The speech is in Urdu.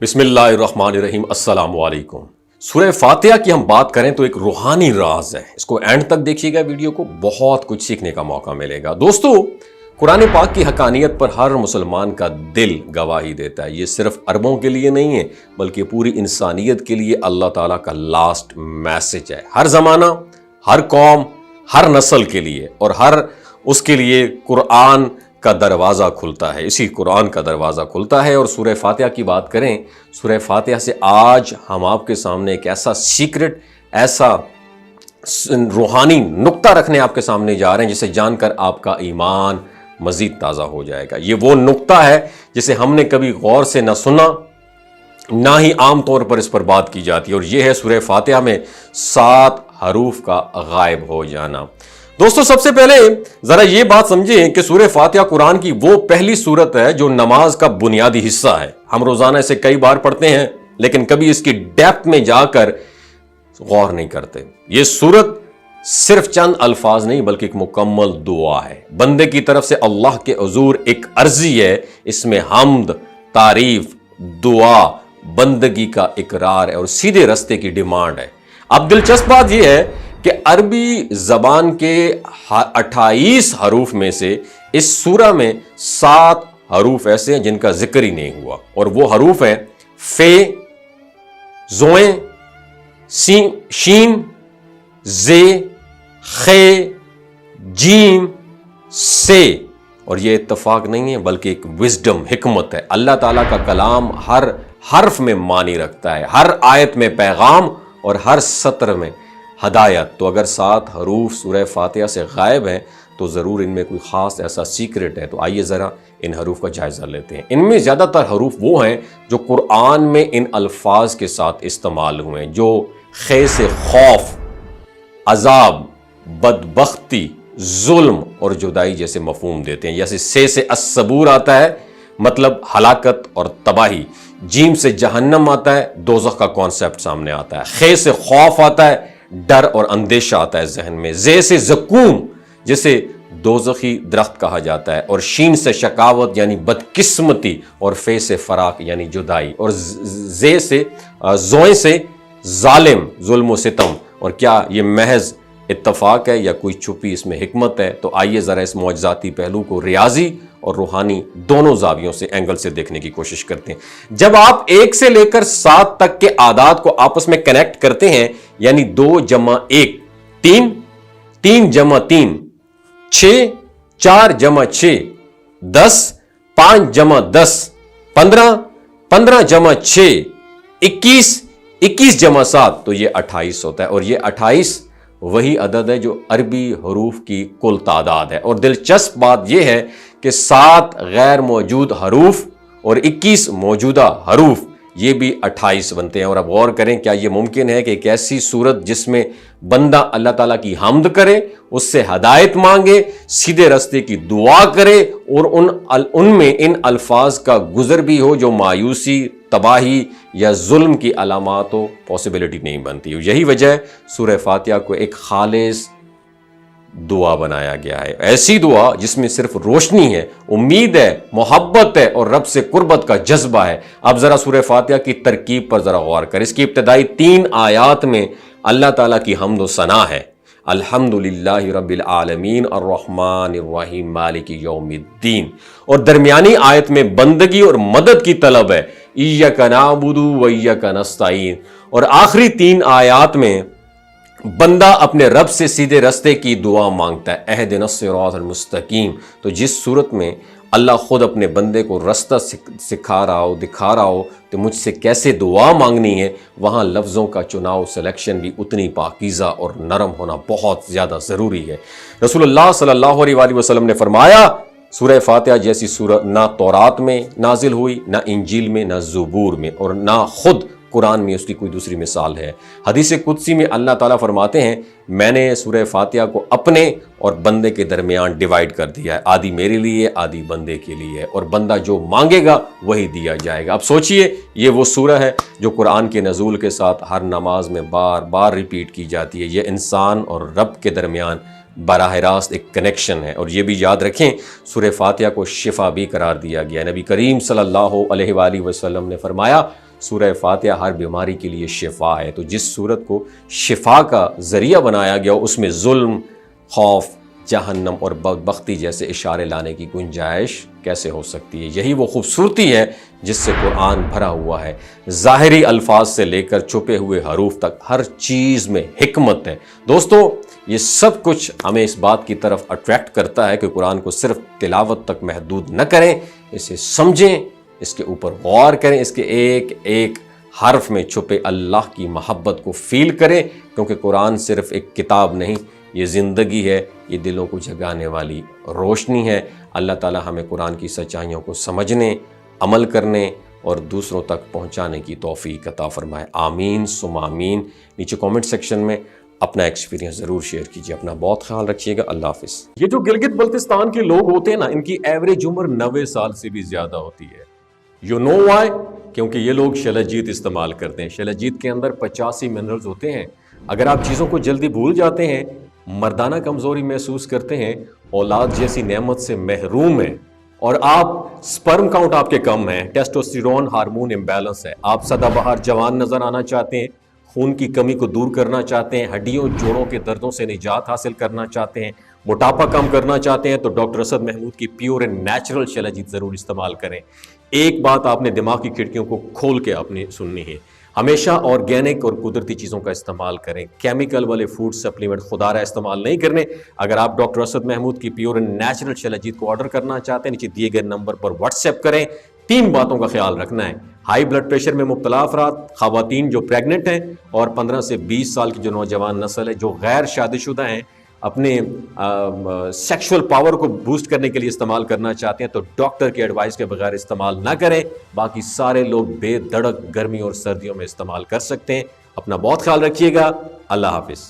بسم اللہ الرحمن الرحیم۔ السلام علیکم۔ سورہ فاتحہ کی ہم بات کریں تو ایک روحانی راز ہے، اس کو اینڈ تک دیکھیے گا ویڈیو کو، بہت کچھ سیکھنے کا موقع ملے گا۔ دوستو، قرآن پاک کی حقانیت پر ہر مسلمان کا دل گواہی دیتا ہے۔ یہ صرف عربوں کے لیے نہیں ہے بلکہ پوری انسانیت کے لیے اللہ تعالیٰ کا لاسٹ میسج ہے۔ ہر زمانہ، ہر قوم، ہر نسل کے لیے اور ہر اس کے لیے قرآن کا دروازہ کھلتا ہے، اسی قرآن کا دروازہ کھلتا ہے۔ اور سورہ فاتحہ کی بات کریں، سورہ فاتحہ سے آج ہم آپ کے سامنے ایک ایسا سیکرٹ، ایسا روحانی نقطہ رکھنے آپ کے سامنے جا رہے ہیں جسے جان کر آپ کا ایمان مزید تازہ ہو جائے گا۔ یہ وہ نقطہ ہے جسے ہم نے کبھی غور سے نہ سنا، نہ ہی عام طور پر اس پر بات کی جاتی ہے، اور یہ ہے سورہ فاتحہ میں 7 حروف کا غائب ہو جانا۔ دوستو، سب سے پہلے ذرا یہ بات سمجھیں کہ سورہ فاتحہ قرآن کی وہ پہلی سورت ہے جو نماز کا بنیادی حصہ ہے۔ ہم روزانہ اسے کئی بار پڑھتے ہیں لیکن کبھی اس کی ڈیپتھ میں جا کر غور نہیں کرتے۔ یہ سورت صرف چند الفاظ نہیں بلکہ ایک مکمل دعا ہے، بندے کی طرف سے اللہ کے حضور ایک عرضی ہے۔ اس میں حمد، تعریف، دعا، بندگی کا اقرار ہے اور سیدھے رستے کی ڈیمانڈ ہے۔ اب دلچسپ بات یہ ہے کہ عربی زبان کے 28 حروف میں سے اس سورہ میں 7 حروف ایسے ہیں جن کا ذکر ہی نہیں ہوا، اور وہ حروف ہیں فے، زوئیں، شین، زے، خے، جیم، سے۔ اور یہ اتفاق نہیں ہے بلکہ ایک وزڈم، حکمت ہے۔ اللہ تعالیٰ کا کلام ہر حرف میں معنی رکھتا ہے، ہر آیت میں پیغام اور ہر سطر میں ہدایت۔ تو اگر 7 حروف سورہ فاتحہ سے غائب ہیں تو ضرور ان میں کوئی خاص ایسا سیکرٹ ہے۔ تو آئیے ذرا ان حروف کا جائزہ لیتے ہیں۔ ان میں زیادہ تر حروف وہ ہیں جو قرآن میں ان الفاظ کے ساتھ استعمال ہوئے ہیں، جو خے سے خوف، عذاب، بدبختی، ظلم اور جدائی جیسے مفہوم دیتے ہیں۔ جیسے سے الصبور آتا ہے، مطلب ہلاکت اور تباہی۔ جیم سے جہنم آتا ہے، دوزخ کا کانسیپٹ سامنے آتا ہے۔ خے سے خوف آتا ہے، ڈر اور اندیشہ آتا ہے ذہن میں۔ زے سے زقوم، جسے دوزخی درخت کہا جاتا ہے، اور شین سے شقاوت یعنی بدقسمتی، اور فے سے فراق یعنی جدائی، اور زوئیں سے ظالم، ظلم و ستم۔ اور کیا یہ محض اتفاق ہے یا کوئی چھپی اس میں حکمت ہے؟ تو آئیے ذرا اس معجزاتی پہلو کو ریاضی اور روحانی دونوں زاویوں سے، اینگل سے دیکھنے کی کوشش کرتے ہیں۔ جب آپ 1 سے لے کر 7 تک کے اعداد کو آپس میں کنیکٹ کرتے ہیں، یعنی 2 جمع 1 3، 3 جمع 3 6، 4 جمع 6 10، 5 جمع 10 15، 15 جمع 6 21، 21 جمع 7 تو یہ 28 ہوتا ہے۔ اور یہ 28 وہی عدد ہے جو عربی حروف کی کل تعداد ہے۔ اور دلچسپ بات یہ ہے کہ 7 غیر موجود حروف اور 21 موجودہ حروف، یہ بھی 28 بنتے ہیں۔ اور اب غور کریں، کیا یہ ممکن ہے کہ ایک ایسی صورت جس میں بندہ اللہ تعالیٰ کی حمد کرے، اس سے ہدایت مانگے، سیدھے راستے کی دعا کرے، اور ان میں ان الفاظ کا گزر بھی ہو جو مایوسی، تباہی یا ظلم کی علامات ہو؟ پاسبلٹی نہیں بنتی۔ یہی وجہ ہے سورہ فاتحہ کو ایک خالص دعا بنایا گیا ہے، ایسی دعا جس میں صرف روشنی ہے، امید ہے، محبت ہے اور رب سے قربت کا جذبہ ہے۔ اب ذرا سورہ فاتحہ کی ترکیب پر ذرا غور کریں۔ اس کی ابتدائی 3 آیات میں اللہ تعالیٰ کی حمد و ثنا ہے، الحمدللہ رب العالمین الرحمن الرحیم مالک یوم الدین، اور درمیانی آیت میں بندگی اور مدد کی طلب ہے، ایاک نعبد و ایاک نستعین، اور آخری 3 آیات میں بندہ اپنے رب سے سیدھے رستے کی دعا مانگتا ہے، اہدنا الصراط المستقیم۔ تو جس صورت میں اللہ خود اپنے بندے کو رستہ سکھا رہا ہو، دکھا رہا ہو کہ مجھ سے کیسے دعا مانگنی ہے، وہاں لفظوں کا چناؤ، سلیکشن بھی اتنی پاکیزہ اور نرم ہونا بہت زیادہ ضروری ہے۔ رسول اللہ صلی اللہ علیہ وآلہ وسلم نے فرمایا، سورہ فاتحہ جیسی سورت نہ تورات میں نازل ہوئی، نہ انجیل میں، نہ زبور میں، اور نہ خود قرآن میں اس کی کوئی دوسری مثال ہے۔ حدیث قدسی میں اللہ تعالیٰ فرماتے ہیں، میں نے سورہ فاتحہ کو اپنے اور بندے کے درمیان ڈیوائیڈ کر دیا ہے، آدھی میرے لیے، آدھی بندے کے لیے، اور بندہ جو مانگے گا وہی دیا جائے گا۔ اب سوچئے، یہ وہ سورہ ہے جو قرآن کے نزول کے ساتھ ہر نماز میں بار بار ریپیٹ کی جاتی ہے۔ یہ انسان اور رب کے درمیان براہ راست ایک کنیکشن ہے۔ اور یہ بھی یاد رکھیں، سورہ فاتحہ کو شفا بھی قرار دیا گیا۔ نبی کریم صلی اللہ علیہ وآلہ وسلم نے فرمایا، سورہ فاتحہ ہر بیماری کے لیے شفا ہے، تو جس صورت کو شفا کا ذریعہ بنایا گیا اس میں ظلم، خوف، جہنم اور بدبختی جیسے اشارے لانے کی گنجائش کیسے ہو سکتی ہے؟ یہی وہ خوبصورتی ہے جس سے قرآن بھرا ہوا ہے۔ ظاہری الفاظ سے لے کر چھپے ہوئے حروف تک ہر چیز میں حکمت ہے۔ دوستو، یہ سب کچھ ہمیں اس بات کی طرف اٹریکٹ کرتا ہے کہ قرآن کو صرف تلاوت تک محدود نہ کریں، اسے سمجھیں، اس کے اوپر غور کریں، اس کے ایک ایک حرف میں چھپے اللہ کی محبت کو فیل کریں، کیونکہ قرآن صرف ایک کتاب نہیں، یہ زندگی ہے، یہ دلوں کو جگانے والی روشنی ہے۔ اللہ تعالی ہمیں قرآن کی سچائیوں کو سمجھنے، عمل کرنے اور دوسروں تک پہنچانے کی توفیق عطا فرمائے۔ آمین ثم آمین۔ نیچے کامنٹ سیکشن میں اپنا ایکسپیرینس ضرور شیئر کیجیے۔ اپنا بہت خیال رکھیے گا۔ اللہ حافظ۔ یہ جو گلگت بلتستان کے لوگ ہوتے ہیں نا، ان کی ایوریج عمر 90 سال سے بھی زیادہ ہوتی ہے۔ You know why? کیونکہ یہ لوگ شلجیت استعمال کرتے ہیں۔ شلجیت کے اندر 85 منرلز ہوتے ہیں۔ اگر آپ چیزوں کو جلدی بھول جاتے ہیں، مردانہ کمزوری محسوس کرتے ہیں، اولاد جیسی نعمت سے محروم ہیں، اور آپ سپرم کاؤنٹ آپ کے کم ہیں، ٹیسٹوسٹیرون ہارمون امبیلنس ہے، آپ سدا بہار جوان نظر آنا چاہتے ہیں، خون کی کمی کو دور کرنا چاہتے ہیں، ہڈیوں جوڑوں کے دردوں سے نجات حاصل کرنا چاہتے ہیں، موٹاپا کم کرنا چاہتے ہیں، تو ڈاکٹر اسد محمود کی پیور اینڈ نیچرل شلجیت ضرور استعمال کریں۔ ایک بات آپ نے دماغ کی کھڑکیوں کو کھول کے آپ نے سننی ہے، ہمیشہ آرگینک اور قدرتی چیزوں کا استعمال کریں، کیمیکل والے فوڈ سپلیمنٹ خدا رہا استعمال نہیں کرنے۔ اگر آپ ڈاکٹر اسد محمود کی پیور اینڈ نیچرل شلجیت کو آرڈر کرنا چاہتے ہیں، نیچے دیے گئے نمبر پر واٹس ایپ کریں۔ 3 باتوں کا خیال رکھنا ہے: ہائی بلڈ پریشر میں مبتلا افراد، خواتین جو پریگننٹ ہیں، اور 15 سے 20 سال کی جو نوجوان نسل ہے جو غیر شادی شدہ ہیں، اپنے سیکشول پاور کو بوسٹ کرنے کے لیے استعمال کرنا چاہتے ہیں، تو ڈاکٹر کی ایڈوائس کے بغیر استعمال نہ کریں۔ باقی سارے لوگ بے دھڑک گرمی اور سردیوں میں استعمال کر سکتے ہیں۔ اپنا بہت خیال رکھیے گا۔ اللہ حافظ۔